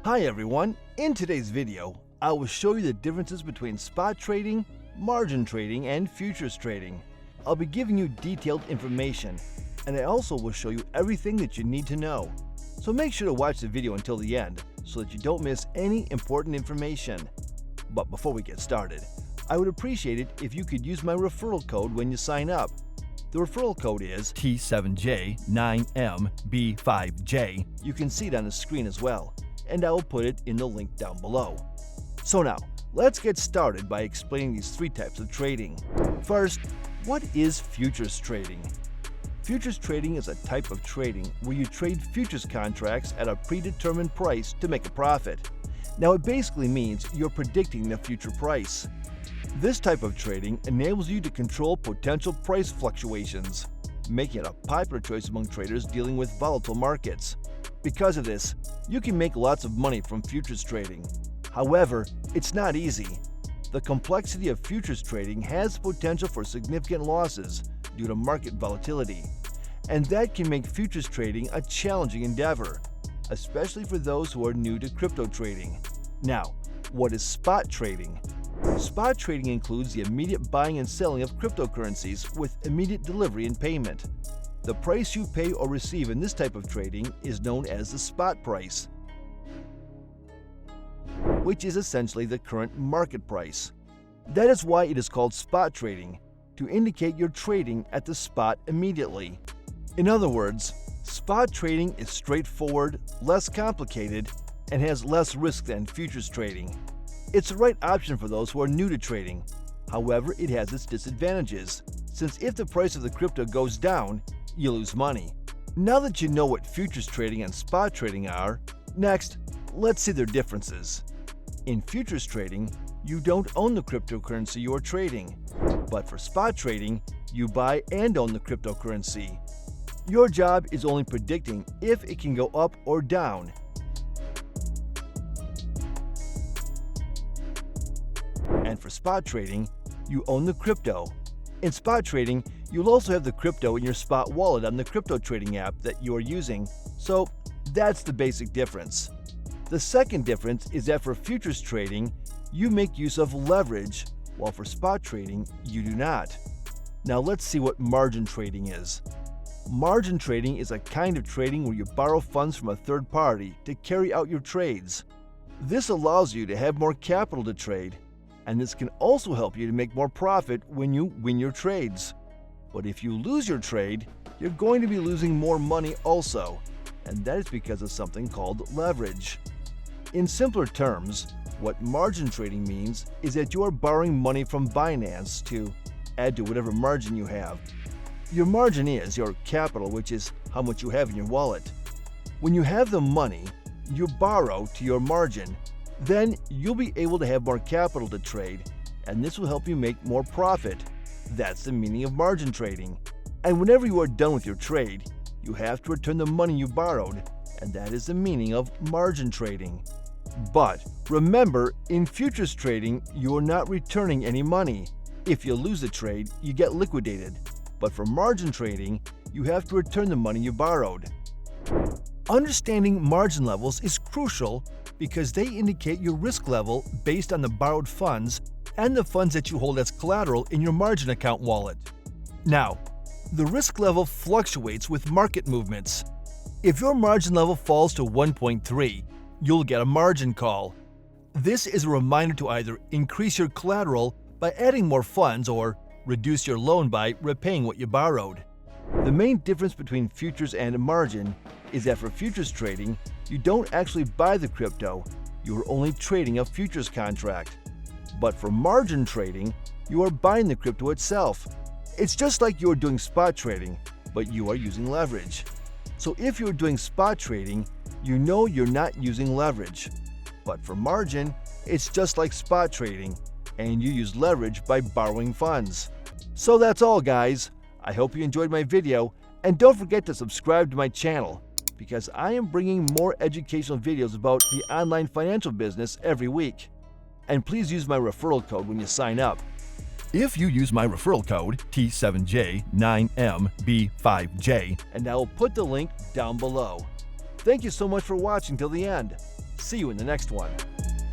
Hi everyone, in today's video, I will show you the differences between spot trading, margin trading, and futures trading. I'll be giving you detailed information, and I also will show you everything that you need to know. So make sure to watch the video until the end so that you don't miss any important information. But before we get started, I would appreciate it if you could use my referral code when you sign up. The referral code is T7J9MB5J. You can see it on the screen as well, and I will put it in the link down below. So now, let's get started by explaining these three types of trading. First, what is futures trading? Futures trading is a type of trading where you trade futures contracts at a predetermined price to make a profit. Now, it basically means you're predicting the future price. This type of trading enables you to control potential price fluctuations, making it a popular choice among traders dealing with volatile markets. Because of this, you can make lots of money from futures trading. However, it's not easy. The complexity of futures trading has potential for significant losses due to market volatility, and that can make futures trading a challenging endeavor, especially for those who are new to crypto trading. Now, what is spot trading? Spot trading includes the immediate buying and selling of cryptocurrencies with immediate delivery and payment. The price you pay or receive in this type of trading is known as the spot price, which is essentially the current market price. That is why it is called spot trading, to indicate you're trading at the spot immediately. In other words, spot trading is straightforward, less complicated, and has less risk than futures trading. It's the right option for those who are new to trading. However, it has its disadvantages, since if the price of the crypto goes down, you lose money. Now that you know what futures trading and spot trading are, next, let's see their differences. In futures trading, you don't own the cryptocurrency you are trading, but for spot trading, you buy and own the cryptocurrency. Your job is only predicting if it can go up or down. And for spot trading, you own the crypto. In spot trading, you'll also have the crypto in your spot wallet on the crypto trading app that you are using, so that's the basic difference. The second difference is that for futures trading, you make use of leverage, while for spot trading, you do not. Now let's see what margin trading is. Margin trading is a kind of trading where you borrow funds from a third party to carry out your trades. This allows you to have more capital to trade, and this can also help you to make more profit when you win your trades. But if you lose your trade, you're going to be losing more money also, and that is because of something called leverage. In simpler terms, what margin trading means is that you are borrowing money from Binance to add to whatever margin you have. Your margin is your capital, which is how much you have in your wallet. When you have the money, you borrow to your margin. Then you'll be able to have more capital to trade, and this will help you make more profit. That's the meaning of margin trading. And whenever you are done with your trade, you have to return the money you borrowed, and that is the meaning of margin trading. But remember, in futures trading, you are not returning any money. If you lose the trade, you get liquidated. But for margin trading, you have to return the money you borrowed. Understanding margin levels is crucial because they indicate your risk level based on the borrowed funds and the funds that you hold as collateral in your margin account wallet. Now, the risk level fluctuates with market movements. If your margin level falls to 1.3, you'll get a margin call. This is a reminder to either increase your collateral by adding more funds or reduce your loan by repaying what you borrowed. The main difference between futures and margin is that for futures trading, you don't actually buy the crypto, you are only trading a futures contract. But for margin trading, you are buying the crypto itself. It's just like you are doing spot trading, but you are using leverage. So if you are doing spot trading, you know you're not using leverage. But for margin, it's just like spot trading, and you use leverage by borrowing funds. So that's all, guys. I hope you enjoyed my video, and don't forget to subscribe to my channel, because I am bringing more educational videos about the online financial business every week. And please use my referral code when you sign up. If you use my referral code T7J9MB5J, and I will put the link down below. Thank you so much for watching till the end. See you in the next one.